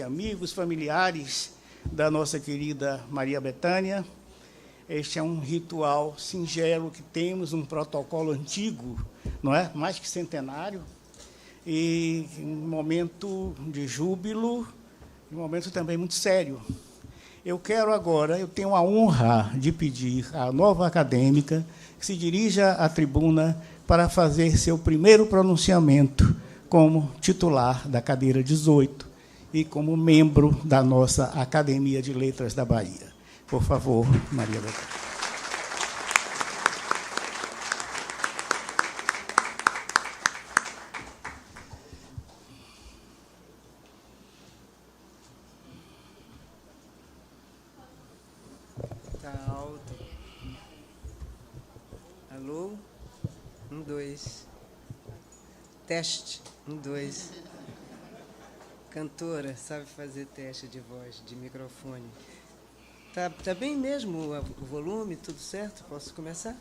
Amigos, familiares da nossa querida Maria Bethânia, este é um ritual singelo que temos, um protocolo antigo, não é? Mais que centenário, e um momento de júbilo, um momento também muito sério. Eu tenho a honra de pedir à nova acadêmica que se dirija à tribuna para fazer seu primeiro pronunciamento como titular da cadeira 18, e como membro da nossa Academia de Letras da Bahia. Por favor, Maria Bethânia. Está alto. Alô? 1, 2. Teste. 1, 2. Cantora, sabe fazer teste de voz, de microfone. Tá bem mesmo o volume, tudo certo? Posso começar?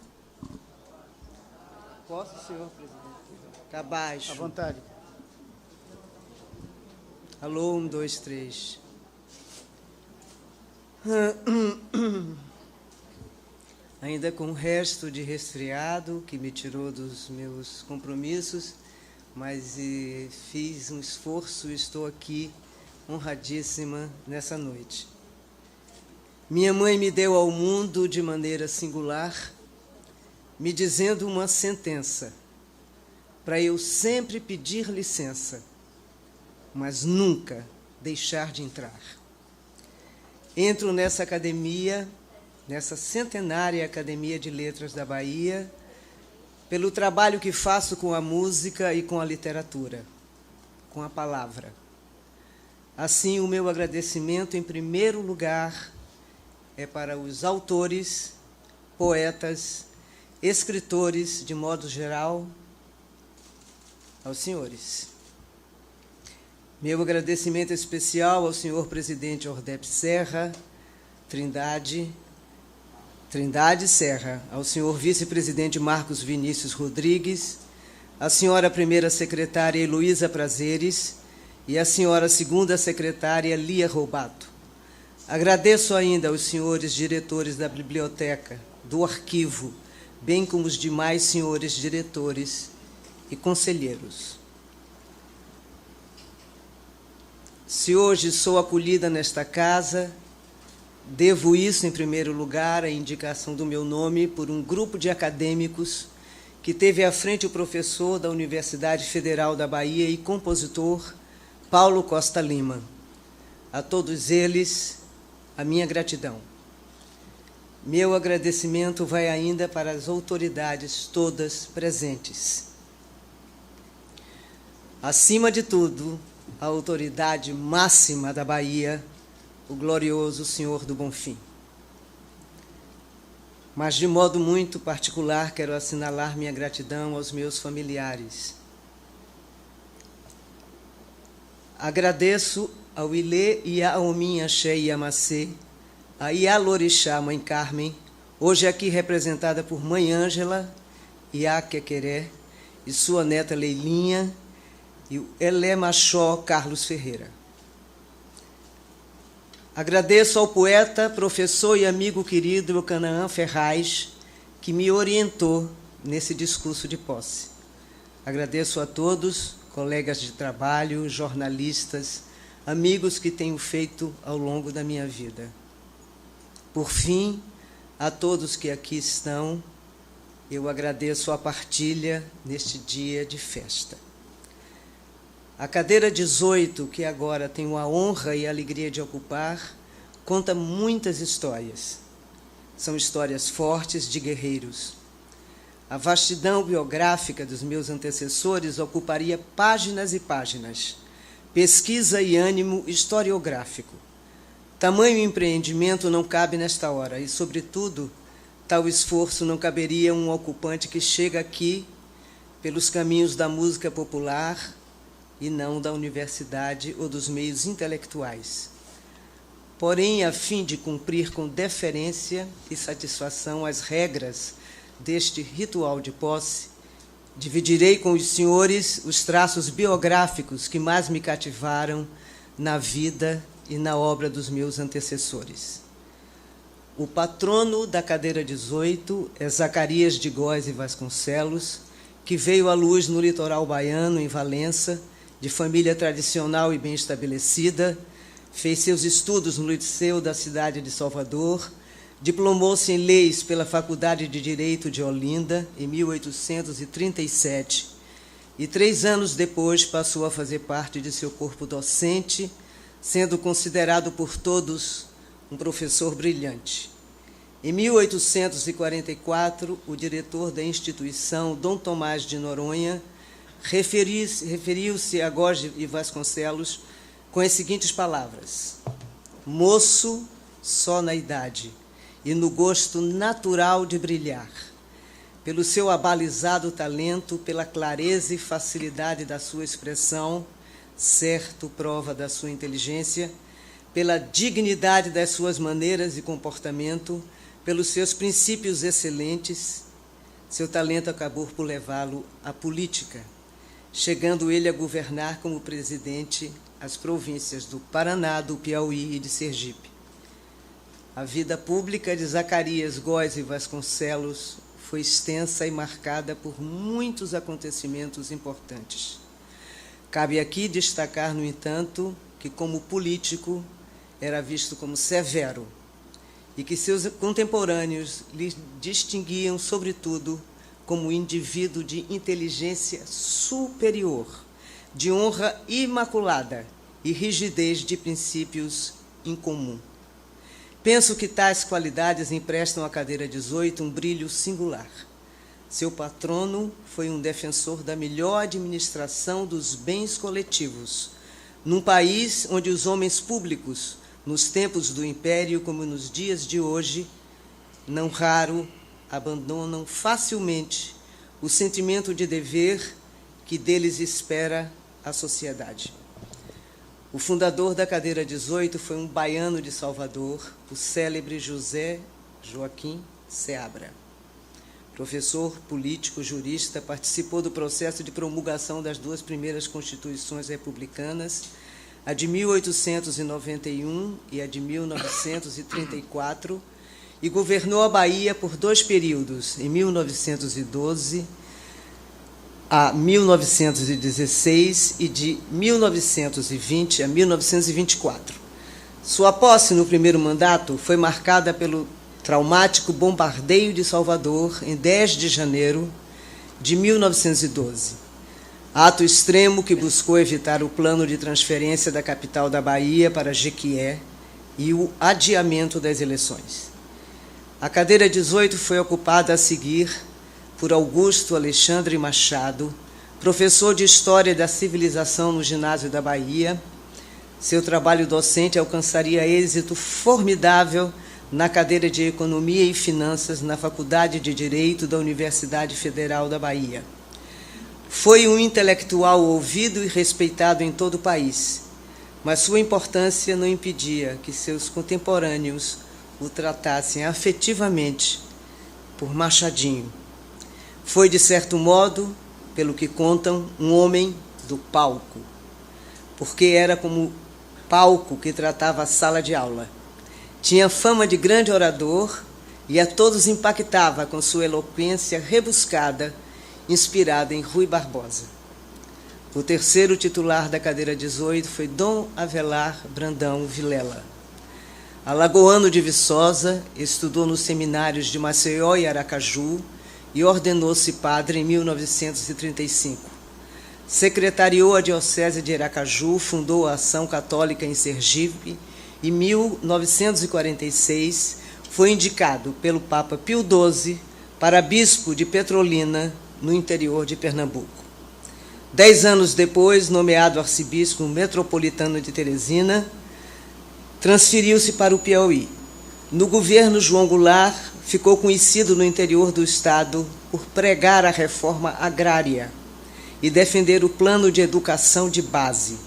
Posso, senhor presidente? Está baixo. À vontade. Alô, 1, 2, 3. Ainda com o resto de resfriado que me tirou dos meus compromissos, mas fiz um esforço e estou aqui honradíssima nessa noite. Minha mãe me deu ao mundo de maneira singular, me dizendo uma sentença, para eu sempre pedir licença, mas nunca deixar de entrar. Entro nessa academia, nessa centenária Academia de Letras da Bahia, pelo trabalho que faço com a música e com a literatura, com a palavra. Assim, o meu agradecimento, em primeiro lugar, é para os autores, poetas, escritores, de modo geral, aos senhores. Meu agradecimento especial ao senhor presidente Ordep Serra, Trindade Serra, ao senhor vice-presidente Marcos Vinícius Rodrigues, à senhora primeira secretária Heloísa Prazeres e à senhora segunda secretária Lia Roubato. Agradeço ainda aos senhores diretores da biblioteca, do arquivo, bem como os demais senhores diretores e conselheiros. Se hoje sou acolhida nesta casa, devo isso, em primeiro lugar, à indicação do meu nome por um grupo de acadêmicos que teve à frente o professor da Universidade Federal da Bahia e compositor Paulo Costa Lima. A todos eles, a minha gratidão. Meu agradecimento vai ainda para as autoridades todas presentes. Acima de tudo, a autoridade máxima da Bahia, o glorioso Senhor do Bonfim. Mas, de modo muito particular, quero assinalar minha gratidão aos meus familiares. Agradeço ao Ilê Iaomin Axé Iamacê, a Ialorixá Mãe Carmen, hoje aqui representada por Mãe Ângela, Iaquequeré, e sua neta Leilinha, e o Elé Machó Carlos Ferreira. Agradeço ao poeta, professor e amigo querido Canaã Ferraz, que me orientou nesse discurso de posse. Agradeço a todos, colegas de trabalho, jornalistas, amigos que tenho feito ao longo da minha vida. Por fim, a todos que aqui estão, eu agradeço a partilha neste dia de festa. A cadeira 18, que agora tenho a honra e a alegria de ocupar, conta muitas histórias. São histórias fortes de guerreiros. A vastidão biográfica dos meus antecessores ocuparia páginas e páginas. Pesquisa e ânimo historiográfico. Tamanho empreendimento não cabe nesta hora e, sobretudo, tal esforço não caberia a um ocupante que chega aqui pelos caminhos da música popular e não da universidade ou dos meios intelectuais. Porém, a fim de cumprir com deferência e satisfação as regras deste ritual de posse, dividirei com os senhores os traços biográficos que mais me cativaram na vida e na obra dos meus antecessores. O patrono da cadeira 18 é Zacarias de Góes e Vasconcelos, que veio à luz no litoral baiano, em Valença, de família tradicional e bem estabelecida, fez seus estudos no Liceu da cidade de Salvador, diplomou-se em Leis pela Faculdade de Direito de Olinda, em 1837, e 3 anos depois passou a fazer parte de seu corpo docente, sendo considerado por todos um professor brilhante. Em 1844, o diretor da instituição, Dom Tomás de Noronha, referiu-se a Góes e Vasconcelos com as seguintes palavras: moço só na idade e no gosto natural de brilhar, pelo seu abalizado talento, pela clareza e facilidade da sua expressão, certo prova da sua inteligência, pela dignidade das suas maneiras e comportamento, pelos seus princípios excelentes, seu talento acabou por levá-lo à política, chegando ele a governar como presidente as províncias do Paraná, do Piauí e de Sergipe. A vida pública de Zacarias Góes e Vasconcelos foi extensa e marcada por muitos acontecimentos importantes. Cabe aqui destacar, no entanto, que, como político, era visto como severo e que seus contemporâneos lhe distinguiam, sobretudo, como indivíduo de inteligência superior, de honra imaculada e rigidez de princípios incomum. Penso que tais qualidades emprestam à cadeira 18 um brilho singular. Seu patrono foi um defensor da melhor administração dos bens coletivos, num país onde os homens públicos, nos tempos do Império como nos dias de hoje, não raro abandonam facilmente o sentimento de dever que deles espera a sociedade. O fundador da cadeira 18 foi um baiano de Salvador, o célebre José Joaquim Seabra. Professor, político, jurista, participou do processo de promulgação das 2 primeiras constituições republicanas, a de 1891 e a de 1934, e governou a Bahia por 2 períodos, em 1912 a 1916 e de 1920 a 1924. Sua posse no primeiro mandato foi marcada pelo traumático bombardeio de Salvador em 10 de janeiro de 1912, ato extremo que buscou evitar o plano de transferência da capital da Bahia para Jequié e o adiamento das eleições. A cadeira 18 foi ocupada a seguir por Augusto Alexandre Machado, professor de História da Civilização no Ginásio da Bahia. Seu trabalho docente alcançaria êxito formidável na cadeira de Economia e Finanças na Faculdade de Direito da Universidade Federal da Bahia. Foi um intelectual ouvido e respeitado em todo o país, mas sua importância não impedia que seus contemporâneos o tratassem afetivamente por Machadinho. Foi, de certo modo, pelo que contam, um homem do palco, porque era como palco que tratava a sala de aula. Tinha fama de grande orador e a todos impactava com sua eloquência rebuscada, inspirada em Rui Barbosa. O terceiro titular da cadeira 18 foi Dom Avelar Brandão Vilela. Alagoano de Viçosa, estudou nos seminários de Maceió e Aracaju e ordenou-se padre em 1935. Secretariou a Diocese de Aracaju, fundou a Ação Católica em Sergipe. Em 1946, foi indicado pelo Papa Pio XII para bispo de Petrolina, no interior de Pernambuco. 10 anos depois, nomeado arcebispo metropolitano de Teresina, transferiu-se para o Piauí. No governo João Goulart, ficou conhecido no interior do Estado por pregar a reforma agrária e defender o plano de educação de base.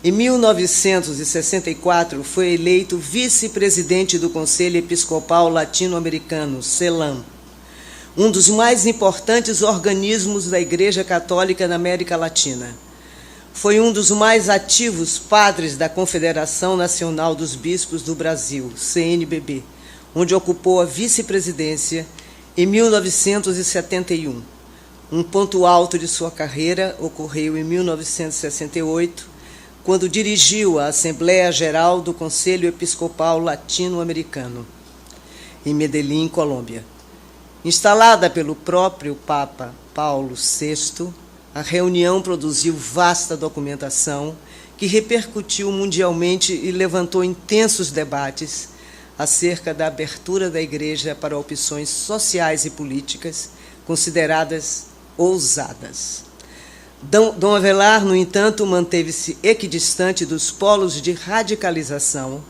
Em 1964, foi eleito vice-presidente do Conselho Episcopal Latino-Americano, CELAM, um dos mais importantes organismos da Igreja Católica na América Latina. Foi um dos mais ativos padres da Confederação Nacional dos Bispos do Brasil, CNBB, onde ocupou a vice-presidência em 1971. Um ponto alto de sua carreira ocorreu em 1968, quando dirigiu a Assembleia Geral do Conselho Episcopal Latino-Americano, em Medellín, Colômbia. Instalada pelo próprio Papa Paulo VI, a reunião produziu vasta documentação que repercutiu mundialmente e levantou intensos debates acerca da abertura da Igreja para opções sociais e políticas consideradas ousadas. Dom Avelar, no entanto, manteve-se equidistante dos polos de radicalização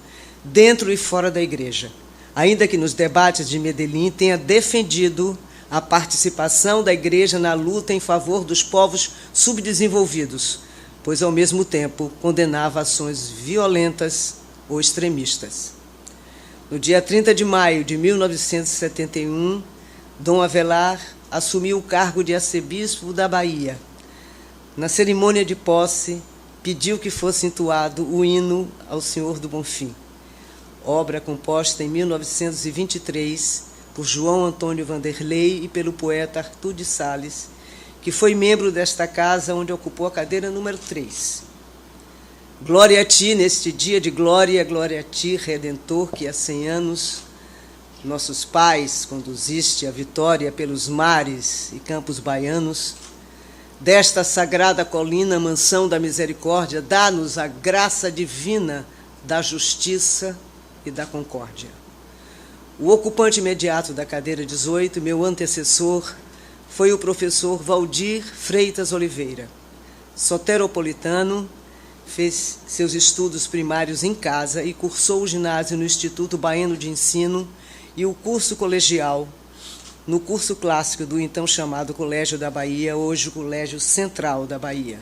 dentro e fora da Igreja, ainda que nos debates de Medellín tenha defendido a participação da Igreja na luta em favor dos povos subdesenvolvidos, pois, ao mesmo tempo, condenava ações violentas ou extremistas. No dia 30 de maio de 1971, Dom Avelar assumiu o cargo de arcebispo da Bahia. Na cerimônia de posse, pediu que fosse entoado o hino ao Senhor do Bonfim, obra composta em 1923 por João Antônio Vanderlei e pelo poeta Arthur de Sales, que foi membro desta casa, onde ocupou a cadeira número 3. Glória a ti, neste dia de glória, glória a ti, Redentor, que há 100 anos nossos pais conduziste a vitória pelos mares e campos baianos. Desta sagrada colina, mansão da misericórdia, dá-nos a graça divina da justiça e da concórdia. O ocupante imediato da cadeira 18, meu antecessor, foi o professor Valdir Freitas Oliveira. Soteropolitano, fez seus estudos primários em casa e cursou o ginásio no Instituto Baiano de Ensino e o curso colegial no curso clássico do então chamado Colégio da Bahia, hoje o Colégio Central da Bahia.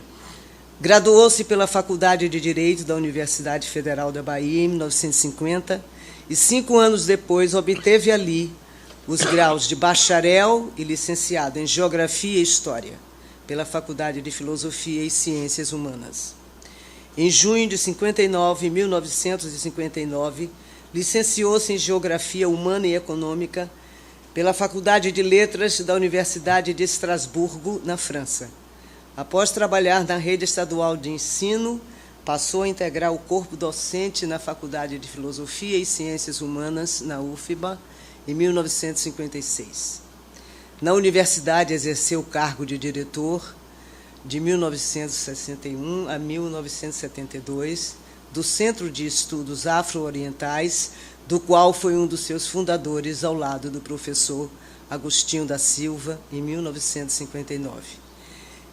Graduou-se pela Faculdade de Direito da Universidade Federal da Bahia em 1950 e 5 anos depois obteve ali os graus de bacharel e licenciado em Geografia e História pela Faculdade de Filosofia e Ciências Humanas. Em junho de 1959, licenciou-se em Geografia Humana e Econômica pela Faculdade de Letras da Universidade de Estrasburgo, na França. Após trabalhar na rede estadual de ensino, passou a integrar o corpo docente na Faculdade de Filosofia e Ciências Humanas, na UFBA, em 1956. Na universidade, exerceu o cargo de diretor de 1961 a 1972 do Centro de Estudos Afro-Orientais, do qual foi um dos seus fundadores, ao lado do professor Agostinho da Silva, em 1959.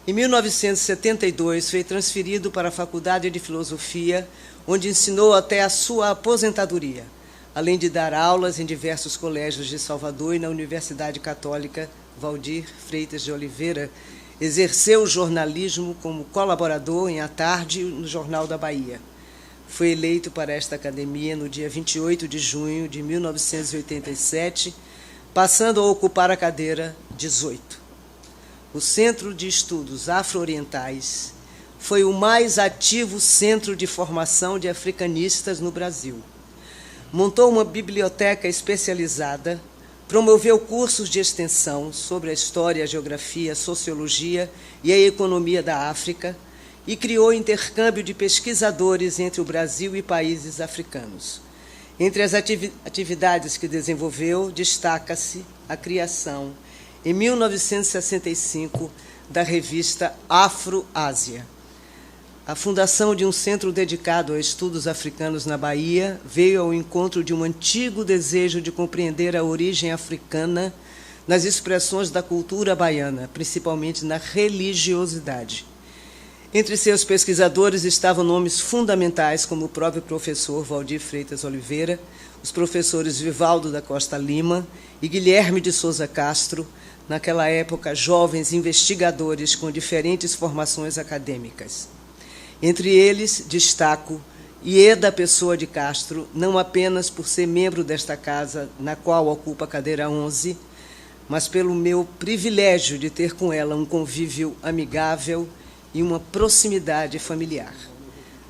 Em 1972, foi transferido para a Faculdade de Filosofia, onde ensinou até a sua aposentadoria, além de dar aulas em diversos colégios de Salvador e na Universidade Católica Valdir Freitas de Oliveira. Exerceu o jornalismo como colaborador em À Tarde no Jornal da Bahia. Foi eleito para esta academia no dia 28 de junho de 1987, passando a ocupar a cadeira 18. O Centro de Estudos Afro-Orientais foi o mais ativo centro de formação de africanistas no Brasil. Montou uma biblioteca especializada, promoveu cursos de extensão sobre a história, a geografia, a sociologia e a economia da África e criou intercâmbio de pesquisadores entre o Brasil e países africanos. Entre as atividades que desenvolveu, destaca-se a criação, em 1965, da revista Afro-Ásia. A fundação de um centro dedicado a estudos africanos na Bahia veio ao encontro de um antigo desejo de compreender a origem africana nas expressões da cultura baiana, principalmente na religiosidade. Entre seus pesquisadores estavam nomes fundamentais como o próprio professor Valdir Freitas Oliveira, os professores Vivaldo da Costa Lima e Guilherme de Souza Castro, naquela época jovens investigadores com diferentes formações acadêmicas. Entre eles, destaco Ieda Pessoa de Castro, não apenas por ser membro desta casa, na qual ocupa a cadeira 11, mas pelo meu privilégio de ter com ela um convívio amigável e uma proximidade familiar.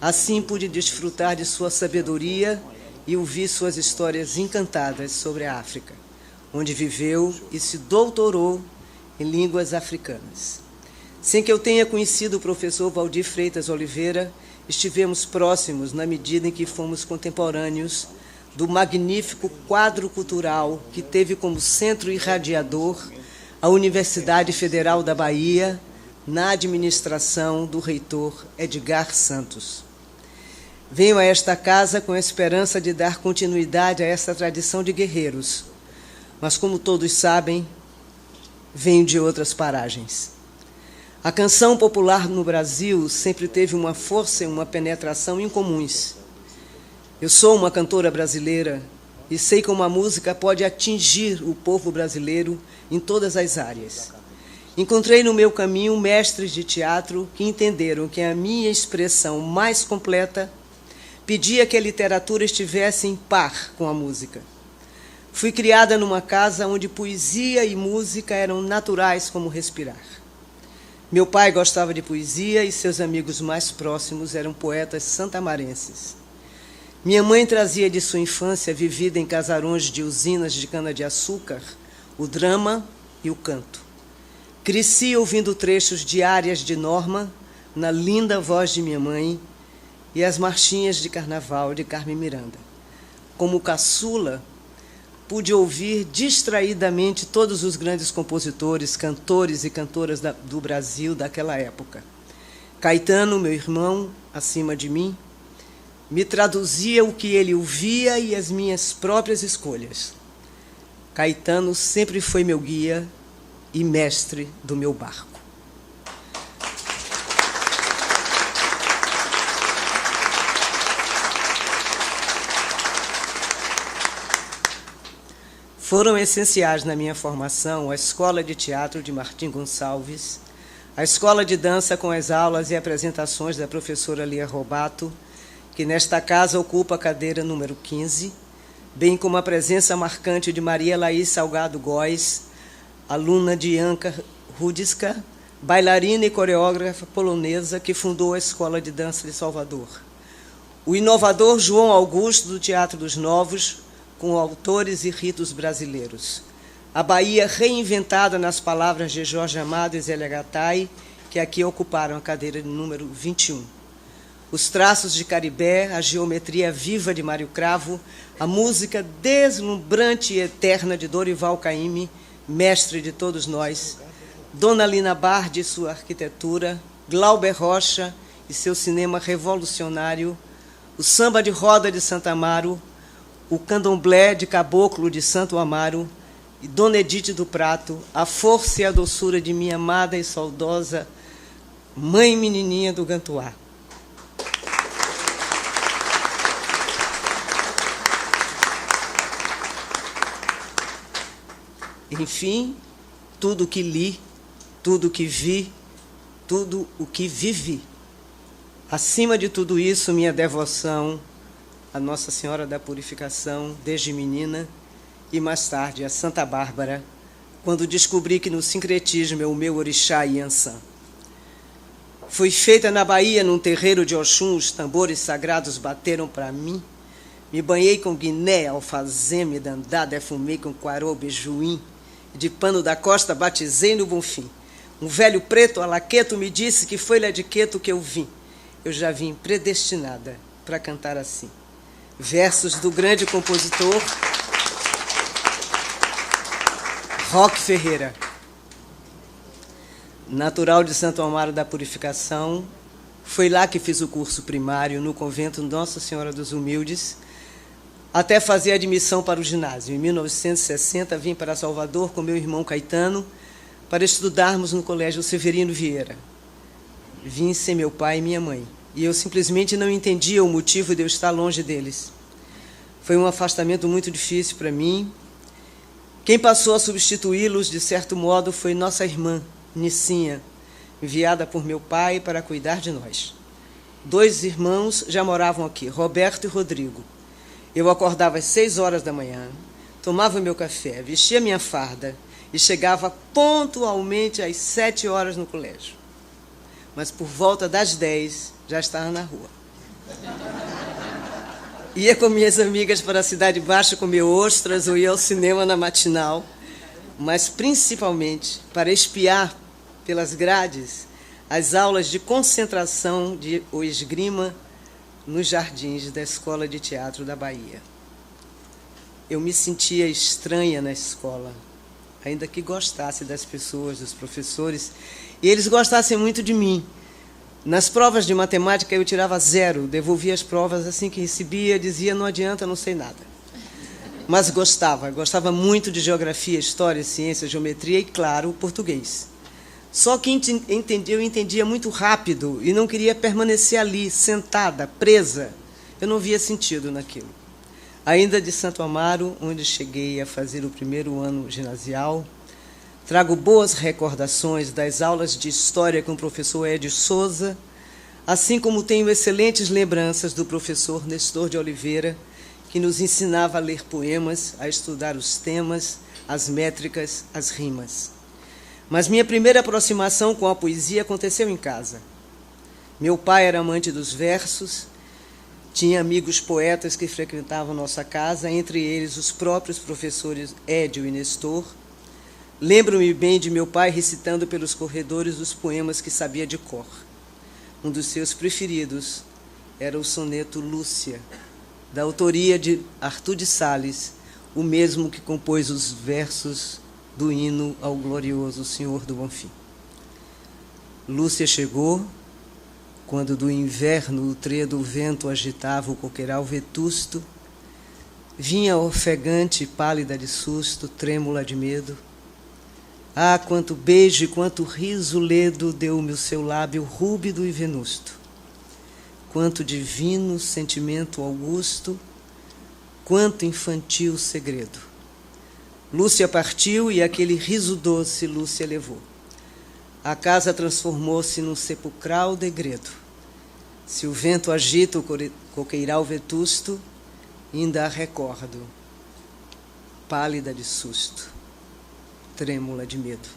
Assim pude desfrutar de sua sabedoria e ouvir suas histórias encantadas sobre a África, onde viveu e se doutorou em línguas africanas. Sem que eu tenha conhecido o professor Valdir Freitas Oliveira, estivemos próximos na medida em que fomos contemporâneos do magnífico quadro cultural que teve como centro irradiador a Universidade Federal da Bahia, na administração do reitor Edgar Santos. Venho a esta casa com a esperança de dar continuidade a essa tradição de guerreiros, mas, como todos sabem, venho de outras paragens. A canção popular no Brasil sempre teve uma força e uma penetração incomuns. Eu sou uma cantora brasileira e sei como a música pode atingir o povo brasileiro em todas as áreas. Encontrei no meu caminho mestres de teatro que entenderam que a minha expressão mais completa pedia que a literatura estivesse em par com a música. Fui criada numa casa onde poesia e música eram naturais como respirar. Meu pai gostava de poesia e seus amigos mais próximos eram poetas santamarenses. Minha mãe trazia de sua infância, vivida em casarões de usinas de cana-de-açúcar, o drama e o canto. Cresci ouvindo trechos de árias de Norma, na linda voz de minha mãe, e as marchinhas de carnaval de Carmen Miranda. Como caçula, pude ouvir distraidamente todos os grandes compositores, cantores e cantoras do Brasil daquela época. Caetano, meu irmão, acima de mim, me traduzia o que ele ouvia e as minhas próprias escolhas. Caetano sempre foi meu guia e mestre do meu barco. Foram essenciais na minha formação a Escola de Teatro de Martim Gonçalves, a Escola de Dança com as aulas e apresentações da professora Lia Robato, que nesta casa ocupa a cadeira número 15, bem como a presença marcante de Maria Laís Salgado Góes, aluna de Janka Rudiska, bailarina e coreógrafa polonesa que fundou a Escola de Dança de Salvador. O inovador João Augusto do Teatro dos Novos, com autores e ritos brasileiros. A Bahia reinventada nas palavras de Jorge Amado e Zélia Gattai, que aqui ocuparam a cadeira número 21. Os traços de Caribé, a geometria viva de Mário Cravo, a música deslumbrante e eterna de Dorival Caymmi, mestre de todos nós, Dona Lina Bardi e sua arquitetura, Glauber Rocha e seu cinema revolucionário, o samba de roda de Santa Amaro, o candomblé de Caboclo de Santo Amaro e Dona Edith do Prato, a força e a doçura de minha amada e saudosa mãe menininha do Gantuá. Enfim, tudo o que li, tudo o que vi, tudo o que vivi. Acima de tudo isso, minha devoção a Nossa Senhora da Purificação, desde menina, e mais tarde a Santa Bárbara, quando descobri que no sincretismo é o meu orixá Iansã. Fui feita na Bahia, num terreiro de Oxum, os tambores sagrados bateram para mim, me banhei com guiné, alfazeme, dandá, defumei com quarô, bejuim, de pano da costa batizei no Bonfim. Um velho preto alaqueto me disse que foi lá de Queto que eu vim. Eu já vim predestinada para cantar assim. Versos do grande compositor Roque Ferreira. Natural de Santo Amaro da Purificação, foi lá que fiz o curso primário, no convento Nossa Senhora dos Humildes, até fazer a admissão para o ginásio. Em 1960, vim para Salvador com meu irmão Caetano para estudarmos no Colégio Severino Vieira. Vim sem meu pai e minha mãe, e eu simplesmente não entendia o motivo de eu estar longe deles. Foi um afastamento muito difícil para mim. Quem passou a substituí-los, de certo modo, foi nossa irmã, Nicinha, enviada por meu pai para cuidar de nós. 2 irmãos já moravam aqui, Roberto e Rodrigo. Eu acordava às 6 horas da manhã, tomava meu café, vestia minha farda e chegava pontualmente às 7 horas no colégio. mas por volta das 10 já estava na rua. Ia com minhas amigas para a Cidade Baixa comer ostras ou ia ao cinema na matinal, mas principalmente para espiar pelas grades as aulas de concentração de ou esgrima nos jardins da Escola de Teatro da Bahia. Eu me sentia estranha na escola, ainda que gostasse das pessoas, dos professores, e eles gostassem muito de mim. Nas provas de matemática eu tirava 0, devolvia as provas assim que recebia, dizia, não adianta, não sei nada. Mas gostava muito de geografia, história, ciência, geometria e, claro, português. Só que eu entendia muito rápido e não queria permanecer ali, sentada, presa. Eu não via sentido naquilo. Ainda de Santo Amaro, onde cheguei a fazer o primeiro ano ginasial, trago boas recordações das aulas de história com o professor Edio Souza, assim como tenho excelentes lembranças do professor Nestor de Oliveira, que nos ensinava a ler poemas, a estudar os temas, as métricas, as rimas. Mas minha primeira aproximação com a poesia aconteceu em casa. Meu pai era amante dos versos, tinha amigos poetas que frequentavam nossa casa, entre eles os próprios professores Edio e Nestor. Lembro-me bem de meu pai recitando pelos corredores os poemas que sabia de cor. Um dos seus preferidos era o soneto Lúcia, da autoria de Arthur de Sales, o mesmo que compôs os versos do hino ao glorioso Senhor do Bonfim. Lúcia chegou quando do inverno o tredo vento agitava o coqueiral vetusto, vinha ofegante, pálida de susto, trêmula de medo. Ah, quanto beijo e quanto riso ledo deu-me o seu lábio rúbido e venusto. Quanto divino sentimento augusto, quanto infantil segredo. Lúcia partiu e aquele riso doce Lúcia levou. A casa transformou-se num sepulcral degredo. Se o vento agita o coqueiral vetusto, ainda a recordo, pálida de susto, trêmula de medo.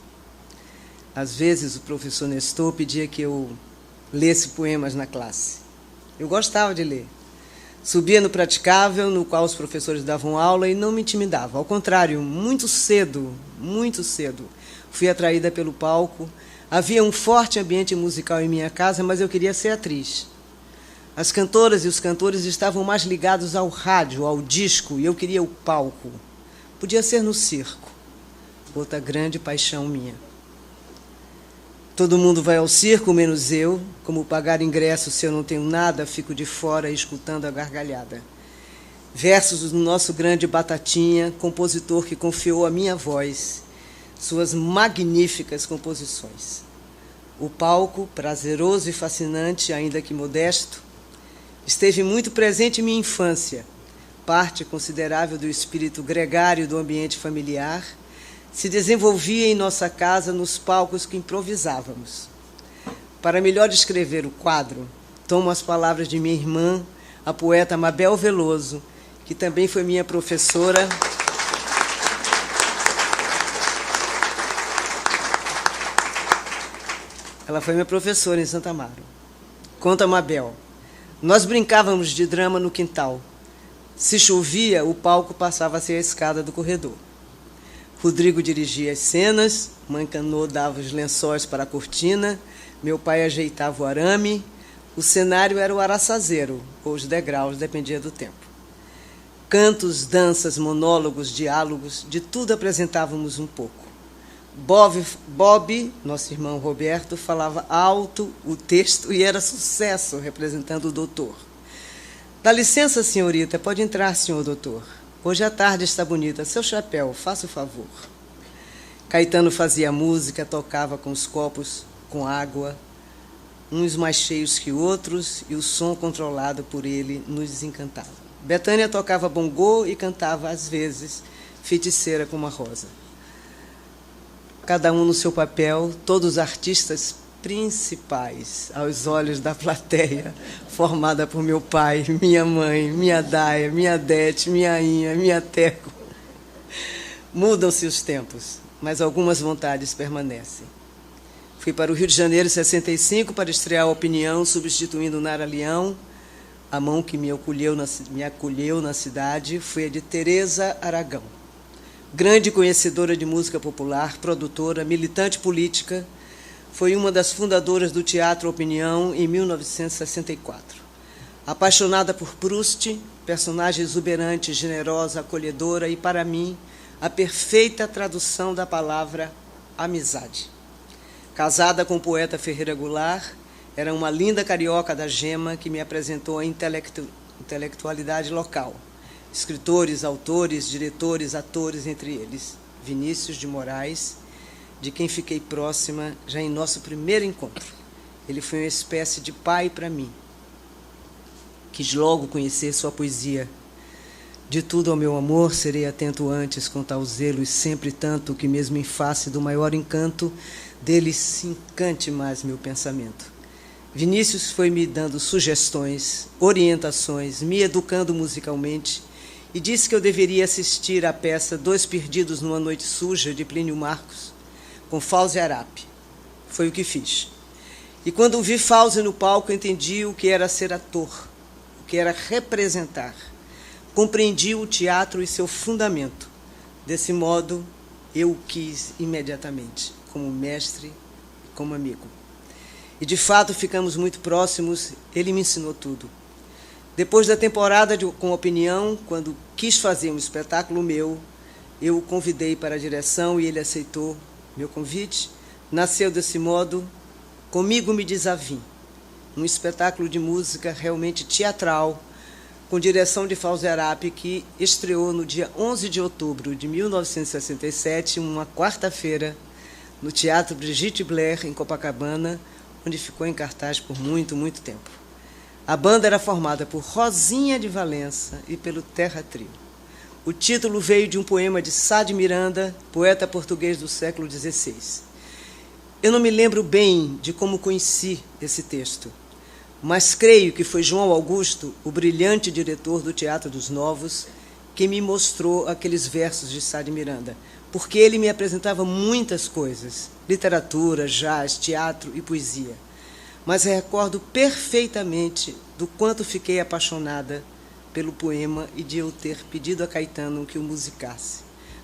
Às vezes o professor Nestor pedia que eu lesse poemas na classe. Eu gostava de ler. Subia no praticável, no qual os professores davam aula, e não me intimidava. Ao contrário, muito cedo, fui atraída pelo palco. Havia um forte ambiente musical em minha casa, mas eu queria ser atriz. As cantoras e os cantores estavam mais ligados ao rádio, ao disco, e eu queria o palco. Podia ser no circo. Outra grande paixão minha. Todo mundo vai ao circo, menos eu. Como pagar ingresso se eu não tenho nada, fico de fora escutando a gargalhada. Versos do nosso grande Batatinha, compositor que confiou à minha voz suas magníficas composições. O palco, prazeroso e fascinante, ainda que modesto, esteve muito presente em minha infância, parte considerável do espírito gregário do ambiente familiar, se desenvolvia em nossa casa nos palcos que improvisávamos. Para melhor descrever o quadro, tomo as palavras de minha irmã, a poeta Mabel Veloso, que também foi minha professora. Ela foi minha professora em Santo Amaro. Conta Mabel. Nós brincávamos de drama no quintal. Se chovia, o palco passava a ser a escada do corredor. Rodrigo dirigia as cenas, Mãe Canô dava os lençóis para a cortina, meu pai ajeitava o arame, o cenário era o araçazeiro, ou os degraus, dependia do tempo. Cantos, danças, monólogos, diálogos, de tudo apresentávamos um pouco. Bob, nosso irmão Roberto, falava alto o texto e era sucesso, representando o doutor. Dá licença, senhorita, pode entrar, senhor doutor. Hoje a tarde está bonita. Seu chapéu, faça o favor. Caetano fazia música, tocava com os copos com água, uns mais cheios que outros, e o som controlado por ele nos desencantava. Betânia tocava bongô e cantava, às vezes, Feiticeira como a Rosa. Cada um no seu papel, todos artistas principais, aos olhos da plateia, formada por meu pai, minha mãe, minha Daia, minha Dete, minha Inha, minha Teco. Mudam-se os tempos, mas algumas vontades permanecem. Fui para o Rio de Janeiro em 65 para estrear a Opinião, substituindo Nara Leão. A mão que me acolheu na cidade foi a de Teresa Aragão. Grande conhecedora de música popular, produtora, militante política, foi uma das fundadoras do Teatro Opinião em 1964. Apaixonada por Proust, personagem exuberante, generosa, acolhedora e, para mim, a perfeita tradução da palavra amizade. Casada com o poeta Ferreira Goulart, era uma linda carioca da Gema que me apresentou a intelectualidade local. Escritores, autores, diretores, atores, entre eles. Vinícius de Moraes, de quem fiquei próxima já em nosso primeiro encontro. Ele foi uma espécie de pai para mim. Quis logo conhecer sua poesia. De tudo ao meu amor, serei atento antes, com tal zelo e sempre tanto que mesmo em face do maior encanto, dele se encante mais meu pensamento. Vinícius foi me dando sugestões, orientações, me educando musicalmente e disse que eu deveria assistir à peça Dois Perdidos numa Noite Suja, de Plínio Marcos, com Fauzi Arap. Foi o que fiz. E quando vi Fauzi no palco, entendi o que era ser ator, o que era representar. Compreendi o teatro e seu fundamento. Desse modo, eu o quis imediatamente, como mestre e como amigo. E, de fato, ficamos muito próximos, ele me ensinou tudo. Depois da temporada com Opinião, quando quis fazer um espetáculo meu, eu o convidei para a direção e ele aceitou meu convite. Nasceu desse modo Comigo Me Desavim, um espetáculo de música realmente teatral, com direção de Fauzi Arap, que estreou no dia 11 de outubro de 1967, uma quarta-feira, no Teatro Brigitte Blair, em Copacabana, onde ficou em cartaz por muito, muito tempo. A banda era formada por Rosinha de Valença e pelo Terra Trio. O título veio de um poema de Sá de Miranda, poeta português do século XVI. Eu não me lembro bem de como conheci esse texto, mas creio que foi João Augusto, o brilhante diretor do Teatro dos Novos, que me mostrou aqueles versos de Sá de Miranda, porque ele me apresentava muitas coisas, literatura, jazz, teatro e poesia. Mas recordo perfeitamente do quanto fiquei apaixonada pelo poema e de eu ter pedido a Caetano que o musicasse,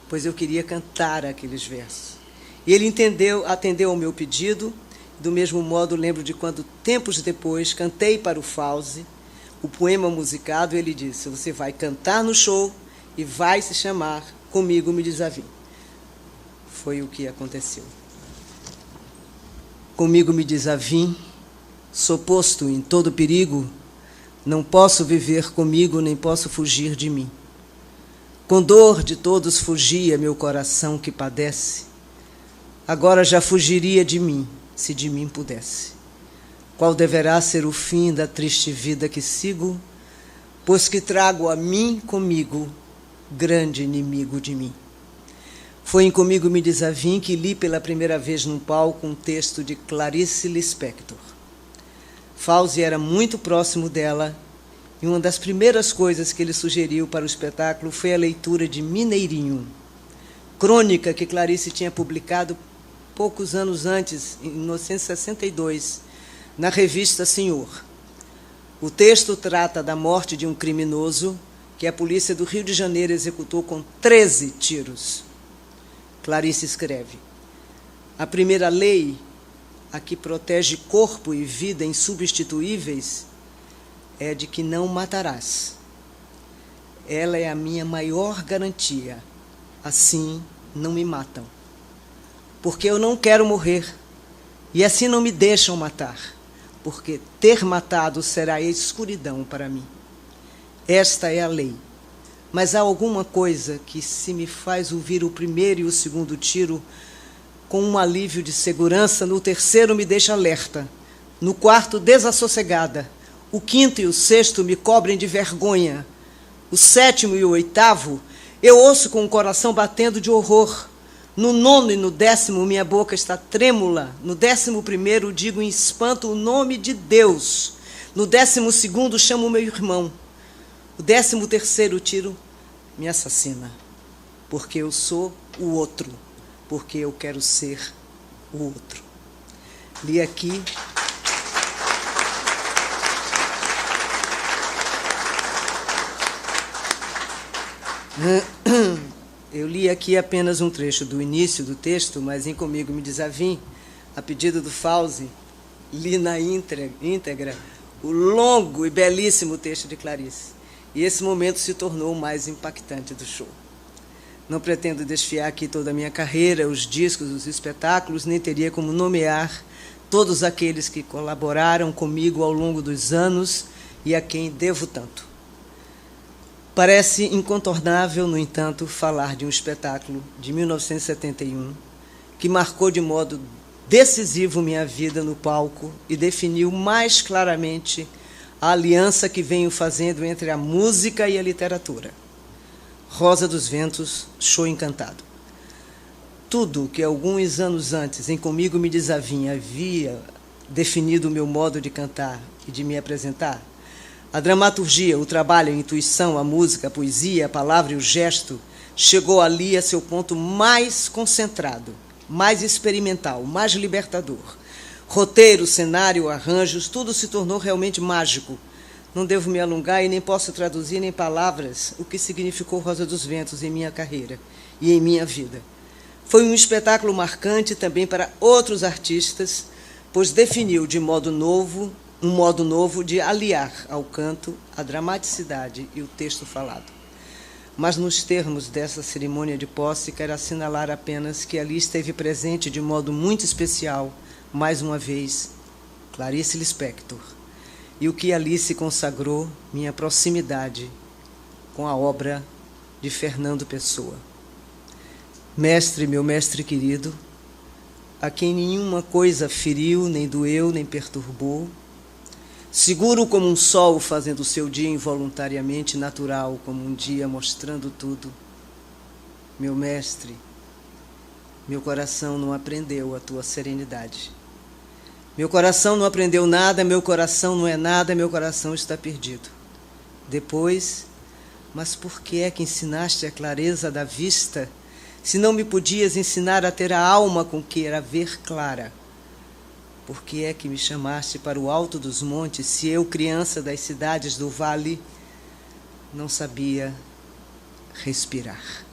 pois eu queria cantar aqueles versos. E ele atendeu ao meu pedido. Do mesmo modo, lembro de quando, tempos depois, cantei para o Fauzi o poema musicado, e ele disse: você vai cantar no show e vai se chamar Comigo Me Desavim. Foi o que aconteceu. Comigo me desavim, sou posto em todo perigo, não posso viver comigo, nem posso fugir de mim. Com dor de todos fugia meu coração que padece, agora já fugiria de mim, se de mim pudesse. Qual deverá ser o fim da triste vida que sigo, pois que trago a mim comigo, grande inimigo de mim. Foi em Comigo Me Desavim que li pela primeira vez num palco um texto de Clarice Lispector. Fauzi era muito próximo dela e uma das primeiras coisas que ele sugeriu para o espetáculo foi a leitura de Mineirinho, crônica que Clarice tinha publicado poucos anos antes, em 1962, na revista Senhor. O texto trata da morte de um criminoso que a polícia do Rio de Janeiro executou com 13 tiros. Clarice escreve: a primeira lei, a que protege corpo e vida insubstituíveis, é de que não matarás. Ela é a minha maior garantia. Assim não me matam. Porque eu não quero morrer, e assim não me deixam matar, porque ter matado será escuridão para mim. Esta é a lei. Mas há alguma coisa que, se me faz ouvir o primeiro e o segundo tiro, com um alívio de segurança, no terceiro me deixa alerta, no quarto desassossegada, o quinto e o sexto me cobrem de vergonha, o sétimo e o oitavo eu ouço com o coração batendo de horror, no nono e no 10º minha boca está trêmula, no 11º digo em espanto o nome de Deus, no 12º chamo meu irmão, o 13º tiro me assassina, porque eu sou o outro, porque eu quero ser o outro. li aqui. Eu li aqui apenas um trecho do início do texto, mas em Comigo Me Desavim, a pedido do Fauzi, li na íntegra o longo e belíssimo texto de Clarice. E esse momento se tornou o mais impactante do show. Não pretendo desfiar aqui toda a minha carreira, os discos, os espetáculos, nem teria como nomear todos aqueles que colaboraram comigo ao longo dos anos e a quem devo tanto. Parece incontornável, no entanto, falar de um espetáculo de 1971 que marcou de modo decisivo minha vida no palco e definiu mais claramente a aliança que venho fazendo entre a música e a literatura. Rosa dos Ventos, Show Encantado. Tudo que alguns anos antes, em Comigo Me Desavim, havia definido o meu modo de cantar e de me apresentar, a dramaturgia, o trabalho, a intuição, a música, a poesia, a palavra e o gesto, chegou ali a seu ponto mais concentrado, mais experimental, mais libertador. Roteiro, cenário, arranjos, tudo se tornou realmente mágico. Não devo me alongar e nem posso traduzir em palavras o que significou Rosa dos Ventos em minha carreira e em minha vida. Foi um espetáculo marcante também para outros artistas, pois definiu de modo novo, um modo novo de aliar ao canto a dramaticidade e o texto falado. Mas nos termos dessa cerimônia de posse, quero assinalar apenas que ali esteve presente de modo muito especial, mais uma vez, Clarice Lispector, e o que ali se consagrou, minha proximidade com a obra de Fernando Pessoa. Mestre, meu mestre querido, a quem nenhuma coisa feriu, nem doeu, nem perturbou, seguro como um sol fazendo o seu dia involuntariamente natural, como um dia mostrando tudo. Meu mestre, meu coração não aprendeu a tua serenidade. Meu coração não aprendeu nada, meu coração não é nada, meu coração está perdido. Depois, mas por que é que ensinaste a clareza da vista, se não me podias ensinar a ter a alma com que era ver clara? Por que é que me chamaste para o alto dos montes, se eu, criança das cidades do vale, não sabia respirar?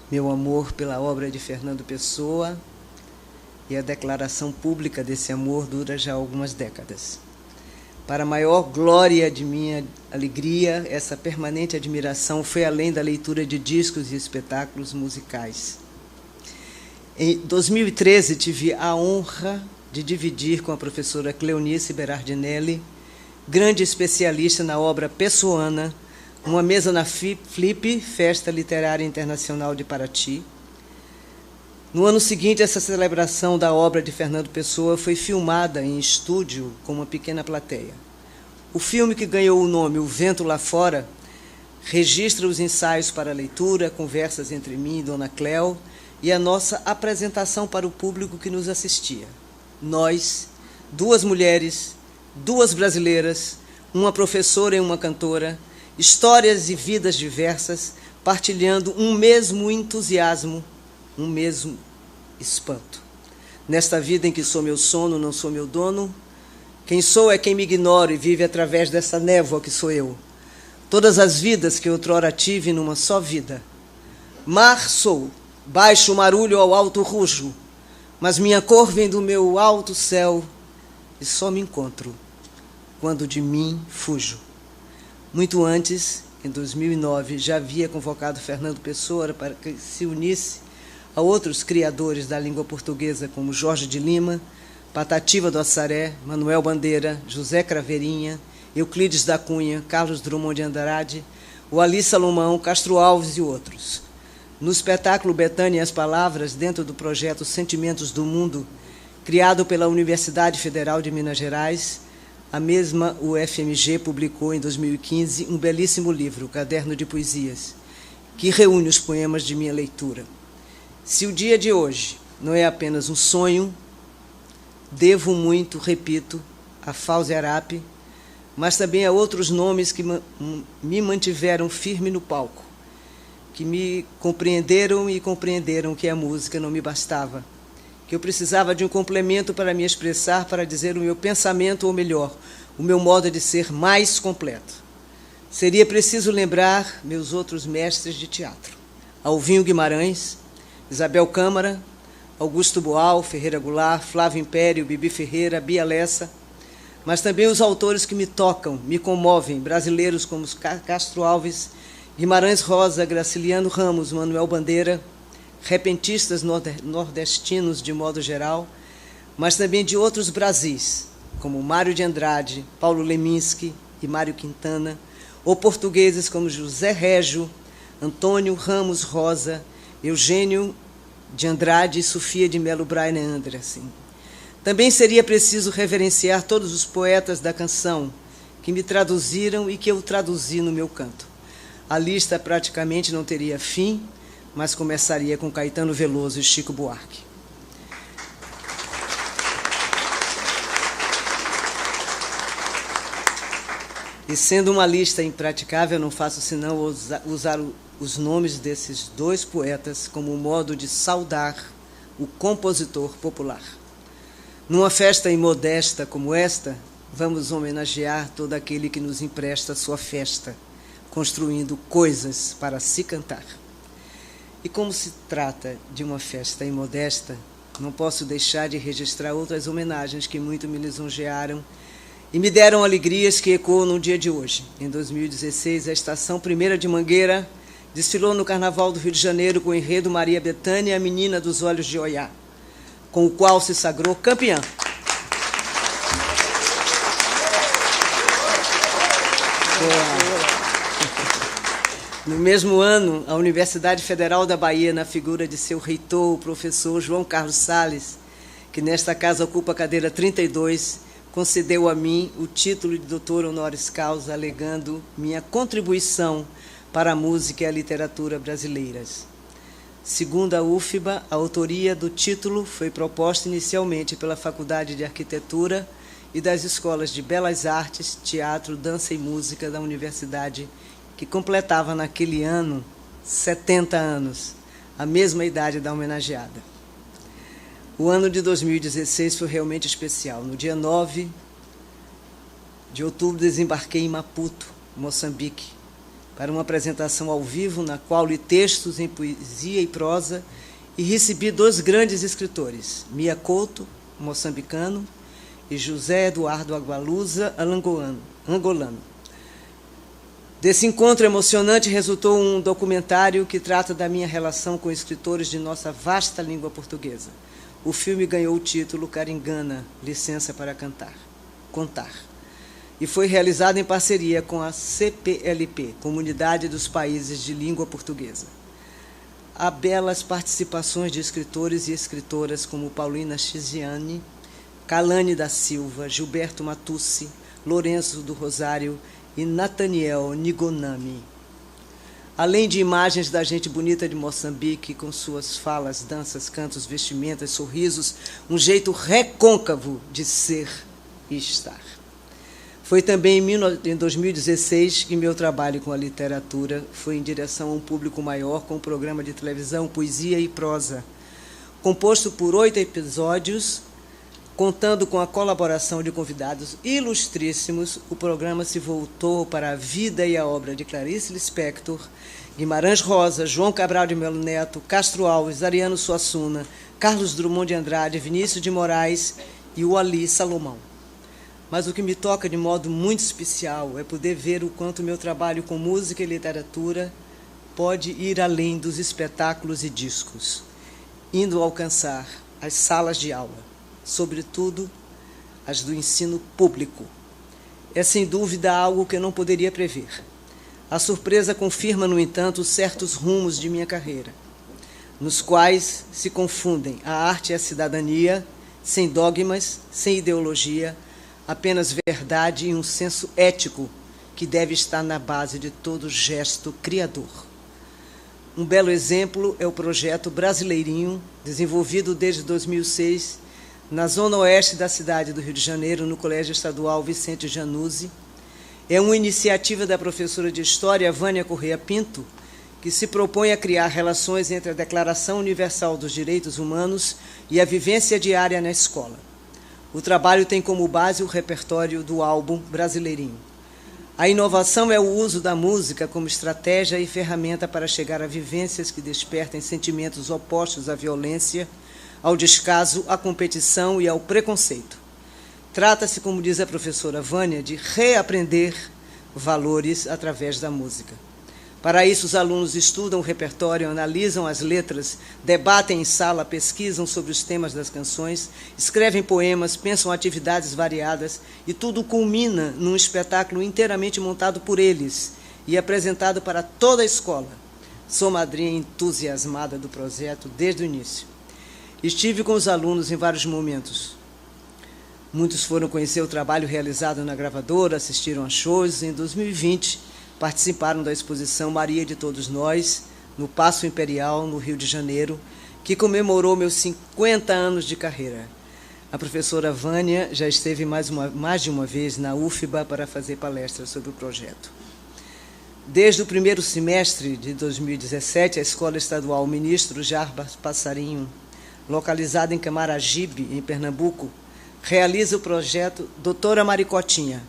Meu amor pela obra de Fernando Pessoa e a declaração pública desse amor dura já algumas décadas. Para a maior glória de minha alegria, essa permanente admiração foi além da leitura de discos e espetáculos musicais. Em 2013, tive a honra de dividir com a professora Cleonice Berardinelli, grande especialista na obra pessoana, uma mesa na FLIP, Festa Literária Internacional de Paraty. No ano seguinte, essa celebração da obra de Fernando Pessoa foi filmada em estúdio com uma pequena plateia. O filme, que ganhou o nome O Vento Lá Fora, registra os ensaios para a leitura, conversas entre mim e Dona Cléo e a nossa apresentação para o público que nos assistia. Nós, duas mulheres, duas brasileiras, uma professora e uma cantora, histórias e vidas diversas, partilhando um mesmo entusiasmo, um mesmo espanto. Nesta vida em que sou meu sono, não sou meu dono, quem sou é quem me ignora e vive através dessa névoa que sou eu. Todas as vidas que outrora tive numa só vida. Mar sou, baixo marulho ao alto rujo, mas minha cor vem do meu alto céu e só me encontro quando de mim fujo. Muito antes, em 2009, já havia convocado Fernando Pessoa para que se unisse a outros criadores da língua portuguesa, como Jorge de Lima, Patativa do Assaré, Manuel Bandeira, José Craveirinha, Euclides da Cunha, Carlos Drummond de Andrade, o Ali Salomão, Castro Alves e outros. No espetáculo Betânia e as Palavras, dentro do projeto Sentimentos do Mundo, criado pela Universidade Federal de Minas Gerais, a mesma UFMG publicou em 2015 um belíssimo livro, Caderno de Poesias, que reúne os poemas de minha leitura. Se o dia de hoje não é apenas um sonho, devo muito, repito, a Fauzi Arap, mas também a outros nomes que me mantiveram firme no palco, que me compreenderam e compreenderam que a música não me bastava, que eu precisava de um complemento para me expressar, para dizer o meu pensamento, ou melhor, o meu modo de ser mais completo. Seria preciso lembrar meus outros mestres de teatro: Alvinho Guimarães, Isabel Câmara, Augusto Boal, Ferreira Goulart, Flávio Império, Bibi Ferreira, Bia Lessa, mas também os autores que me tocam, me comovem, brasileiros como Castro Alves, Guimarães Rosa, Graciliano Ramos, Manuel Bandeira, repentistas nordestinos de modo geral, mas também de outros Brasis, como Mário de Andrade, Paulo Leminski e Mário Quintana, ou portugueses como José Régio, Antônio Ramos Rosa, Eugênio de Andrade e Sofia de Melo Braine Anderson. Também seria preciso reverenciar todos os poetas da canção que me traduziram e que eu traduzi no meu canto. A lista praticamente não teria fim, mas começaria com Caetano Veloso e Chico Buarque. E sendo uma lista impraticável, não faço senão usar os nomes desses dois poetas como modo de saudar o compositor popular. Numa festa imodesta como esta, vamos homenagear todo aquele que nos empresta sua festa, construindo coisas para se cantar. E como se trata de uma festa imodesta, não posso deixar de registrar outras homenagens que muito me lisonjearam e me deram alegrias que ecoam no dia de hoje. Em 2016, a Estação 1ª de Mangueira desfilou no Carnaval do Rio de Janeiro com o enredo Maria Bethânia, a Menina dos Olhos de Oiá, com o qual se sagrou campeã. No mesmo ano, a Universidade Federal da Bahia, na figura de seu reitor, o professor João Carlos Salles, que nesta casa ocupa a cadeira 32, concedeu a mim o título de doutor honoris causa, alegando minha contribuição para a música e a literatura brasileiras. Segundo a UFBA, a autoria do título foi proposta inicialmente pela Faculdade de Arquitetura e das Escolas de Belas Artes, Teatro, Dança e Música da Universidade, que completava naquele ano 70 anos, a mesma idade da homenageada. O ano de 2016 foi realmente especial. No dia 9 de outubro, desembarquei em Maputo, Moçambique, para uma apresentação ao vivo, na qual li textos em poesia e prosa e recebi dois grandes escritores, Mia Couto, moçambicano, e José Eduardo Agualusa, angolano. Desse encontro emocionante resultou um documentário que trata da minha relação com escritores de nossa vasta língua portuguesa. O filme ganhou o título Caringana, Licença para Contar, e foi realizado em parceria com a CPLP, Comunidade dos Países de Língua Portuguesa. Há belas participações de escritores e escritoras como Paulina Chiziane, Kalane da Silva, Gilberto Matucci, Lourenço do Rosário e Nathaniel Nigonami. Além de imagens da gente bonita de Moçambique, com suas falas, danças, cantos, vestimentas, sorrisos, um jeito recôncavo de ser e estar. Foi também em 2016 que meu trabalho com a literatura foi em direção a um público maior com o programa de televisão Poesia e Prosa. Composto por 8 episódios, contando com a colaboração de convidados ilustríssimos, o programa se voltou para a vida e a obra de Clarice Lispector, Guimarães Rosa, João Cabral de Melo Neto, Castro Alves, Ariano Suassuna, Carlos Drummond de Andrade, Vinícius de Moraes e o Ali Salomão. Mas o que me toca de modo muito especial é poder ver o quanto meu trabalho com música e literatura pode ir além dos espetáculos e discos, indo alcançar as salas de aula, sobretudo as do ensino público. É, sem dúvida, algo que eu não poderia prever. A surpresa confirma, no entanto, certos rumos de minha carreira, nos quais se confundem a arte e a cidadania, sem dogmas, sem ideologia, apenas verdade e um senso ético que deve estar na base de todo gesto criador. Um belo exemplo é o projeto Brasileirinho, desenvolvido desde 2006 na zona oeste da cidade do Rio de Janeiro, no Colégio Estadual Vicente Januzzi. É uma iniciativa da professora de História, Vânia Correia Pinto, que se propõe a criar relações entre a Declaração Universal dos Direitos Humanos e a vivência diária na escola. O trabalho tem como base o repertório do álbum Brasileirinho. A inovação é o uso da música como estratégia e ferramenta para chegar a vivências que despertem sentimentos opostos à violência, ao descaso, à competição e ao preconceito. Trata-se, como diz a professora Vânia, de reaprender valores através da música. Para isso, os alunos estudam o repertório, analisam as letras, debatem em sala, pesquisam sobre os temas das canções, escrevem poemas, pensam atividades variadas e tudo culmina num espetáculo inteiramente montado por eles e apresentado para toda a escola. Sou madrinha entusiasmada do projeto desde o início. Estive com os alunos em vários momentos. Muitos foram conhecer o trabalho realizado na gravadora, assistiram a shows. Em 2020, participaram da exposição Maria de Todos Nós, no Paço Imperial, no Rio de Janeiro, que comemorou meus 50 anos de carreira. A professora Vânia já esteve mais de uma vez na UFBA para fazer palestras sobre o projeto. Desde o primeiro semestre de 2017, a Escola Estadual Ministro Jarbas Passarinho, localizada em Camaragibe, em Pernambuco, realiza o projeto Doutora Maricotinha,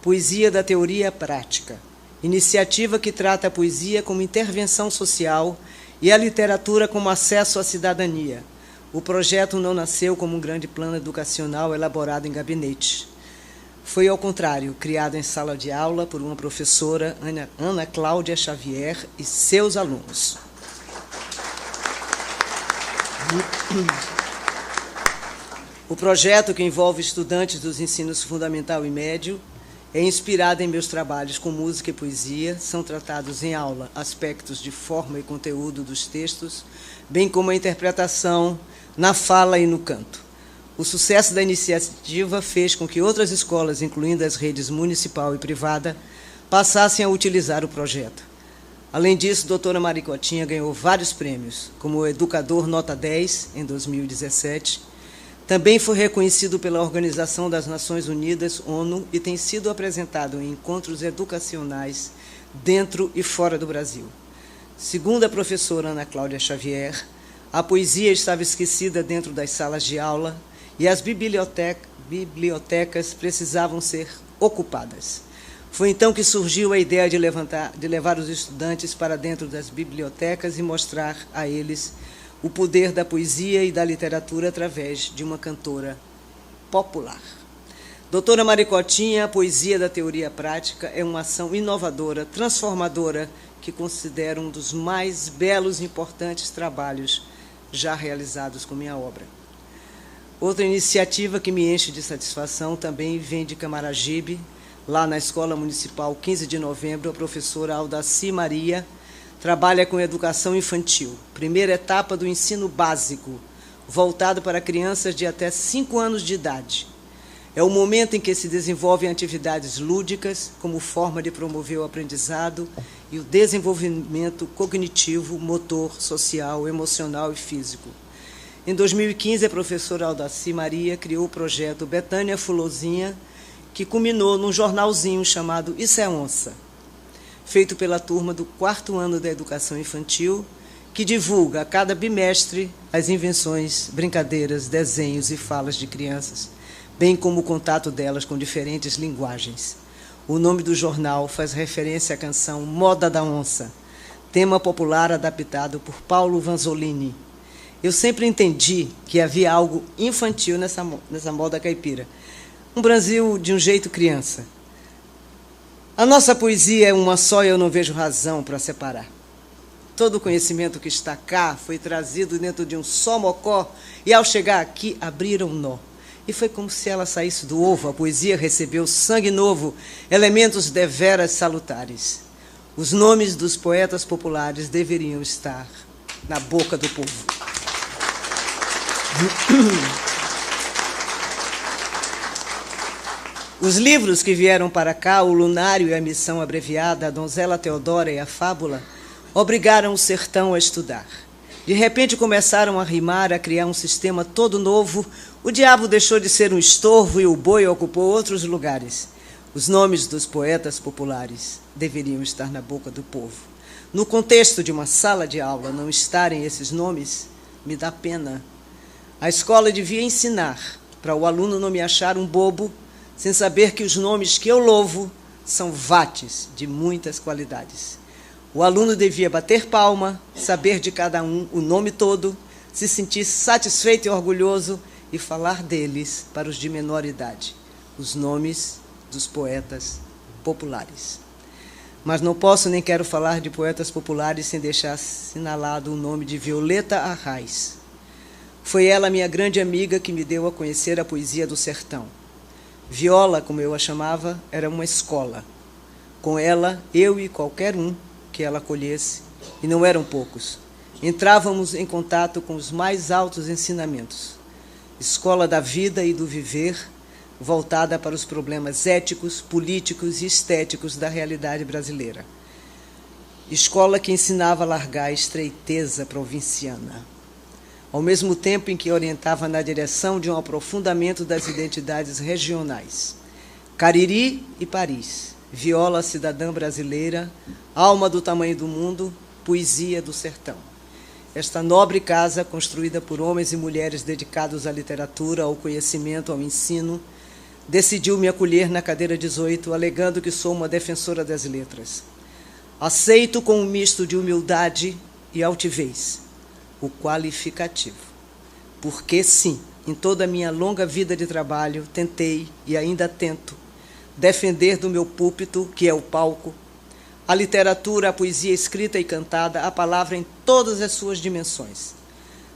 Poesia da Teoria Prática, iniciativa que trata a poesia como intervenção social e a literatura como acesso à cidadania. O projeto não nasceu como um grande plano educacional elaborado em gabinete. Foi, ao contrário, criado em sala de aula por uma professora, Ana Cláudia Xavier, e seus alunos. O projeto, que envolve estudantes dos ensinos fundamental e médio, é inspirado em meus trabalhos com música e poesia. São tratados em aula aspectos de forma e conteúdo dos textos, bem como a interpretação na fala e no canto. O sucesso da iniciativa fez com que outras escolas, incluindo as redes municipal e privada, passassem a utilizar o projeto. Além disso, a doutora Maricotinha ganhou vários prêmios, como o Educador Nota 10, em 2017, também foi reconhecido pela Organização das Nações Unidas, ONU, e tem sido apresentado em encontros educacionais dentro e fora do Brasil. Segundo a professora Ana Cláudia Xavier, a poesia estava esquecida dentro das salas de aula e as bibliotecas precisavam ser ocupadas. Foi então que surgiu a ideia de levar os estudantes para dentro das bibliotecas e mostrar a eles o poder da poesia e da literatura através de uma cantora popular. Doutora Maricotinha, a Poesia da Teoria Prática, é uma ação inovadora, transformadora, que considero um dos mais belos e importantes trabalhos já realizados com minha obra. Outra iniciativa que me enche de satisfação também vem de Camaragibe. Lá na Escola Municipal 15 de Novembro, a professora Aldaci Maria trabalha com educação infantil, primeira etapa do ensino básico, voltado para crianças de até 5 anos de idade. É o momento em que se desenvolvem atividades lúdicas como forma de promover o aprendizado e o desenvolvimento cognitivo, motor, social, emocional e físico. Em 2015, a professora Aldaci Maria criou o projeto Betânia Fulozinha, que culminou num jornalzinho chamado Isso é Onça, feito pela turma do 4º ano da educação infantil, que divulga a cada bimestre as invenções, brincadeiras, desenhos e falas de crianças, bem como o contato delas com diferentes linguagens. O nome do jornal faz referência à canção Moda da Onça, tema popular adaptado por Paulo Vanzolini. Eu sempre entendi que havia algo infantil nessa moda caipira. Um Brasil de um jeito criança. A nossa poesia é uma só e eu não vejo razão para separar. Todo o conhecimento que está cá foi trazido dentro de um só mocó e, ao chegar aqui, abriram um nó. E foi como se ela saísse do ovo. A poesia recebeu sangue novo, elementos deveras salutares. Os nomes dos poetas populares deveriam estar na boca do povo. Os livros que vieram para cá, O Lunário e a Missão Abreviada, A Donzela Teodora e a Fábula, obrigaram o sertão a estudar. De repente começaram a rimar, a criar um sistema todo novo. O diabo deixou de ser um estorvo e o boi ocupou outros lugares. Os nomes dos poetas populares deveriam estar na boca do povo. No contexto de uma sala de aula não estarem esses nomes, me dá pena. A escola devia ensinar para o aluno não me achar um bobo, sem saber que os nomes que eu louvo são vates de muitas qualidades. O aluno devia bater palma, saber de cada um o nome todo, se sentir satisfeito e orgulhoso e falar deles para os de menor idade, os nomes dos poetas populares. Mas não posso nem quero falar de poetas populares sem deixar assinalado o nome de Violeta Arraes. Foi ela, minha grande amiga, que me deu a conhecer a poesia do sertão. Viola, como eu a chamava, era uma escola. Com ela, eu e qualquer um que ela acolhesse, e não eram poucos, entrávamos em contato com os mais altos ensinamentos. Escola da vida e do viver, voltada para os problemas éticos, políticos e estéticos da realidade brasileira. Escola que ensinava a largar a estreiteza provinciana, ao mesmo tempo em que orientava na direção de um aprofundamento das identidades regionais. Cariri e Paris, Viola, cidadã brasileira, alma do tamanho do mundo, poesia do sertão. Esta nobre casa, construída por homens e mulheres dedicados à literatura, ao conhecimento, ao ensino, decidiu me acolher na cadeira 18, alegando que sou uma defensora das letras. Aceito com um misto de humildade e altivez o qualificativo. Porque, sim, em toda a minha longa vida de trabalho, tentei, e ainda tento, defender do meu púlpito, que é o palco, a literatura, a poesia escrita e cantada, a palavra em todas as suas dimensões.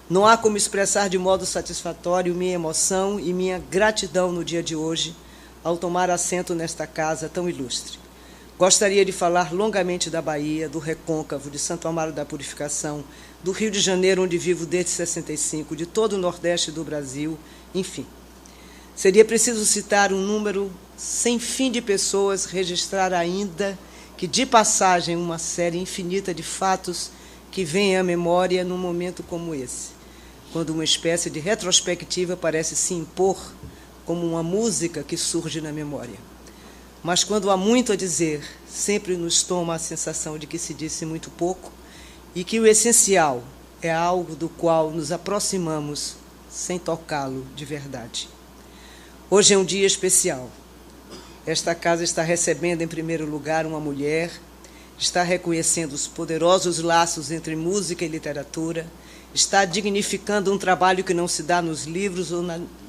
Não há como expressar de modo satisfatório minha emoção e minha gratidão no dia de hoje, ao tomar assento nesta casa tão ilustre. Gostaria de falar longamente da Bahia, do Recôncavo, de Santo Amaro da Purificação, do Rio de Janeiro, onde vivo desde 65, de todo o Nordeste do Brasil, enfim. Seria preciso citar um número sem fim de pessoas, registrar ainda que, de passagem, uma série infinita de fatos que vêm à memória num momento como esse, quando uma espécie de retrospectiva parece se impor como uma música que surge na memória. Mas quando há muito a dizer, sempre nos toma a sensação de que se disse muito pouco e que o essencial é algo do qual nos aproximamos sem tocá-lo de verdade. Hoje é um dia especial. Esta casa está recebendo, em primeiro lugar, uma mulher, está reconhecendo os poderosos laços entre música e literatura, está dignificando um trabalho que não se dá nos livros ou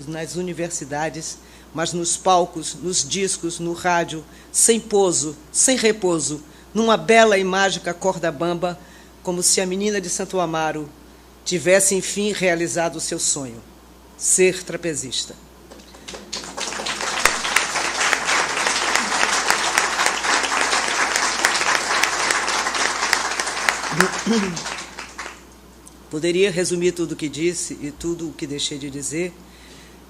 nas universidades, mas nos palcos, nos discos, no rádio, sem pouso, sem repouso, numa bela e mágica corda bamba, como se a menina de Santo Amaro tivesse, enfim, realizado o seu sonho, ser trapezista. Poderia resumir tudo o que disse e tudo o que deixei de dizer,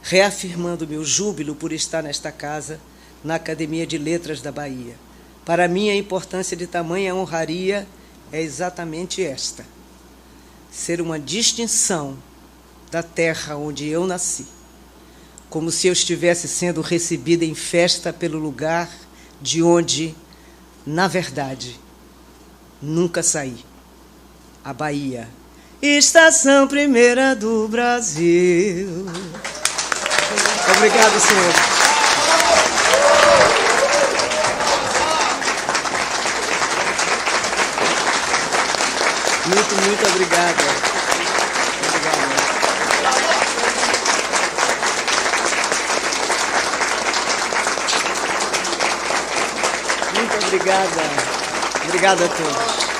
reafirmando meu júbilo por estar nesta casa, na Academia de Letras da Bahia. Para mim, a importância de tamanha honraria é exatamente esta: ser uma distinção da terra onde eu nasci, como se eu estivesse sendo recebida em festa pelo lugar de onde, na verdade, nunca saí. A Bahia, estação primeira do Brasil. Obrigado, senhor. Muito obrigada. Muito obrigada. Obrigada a todos.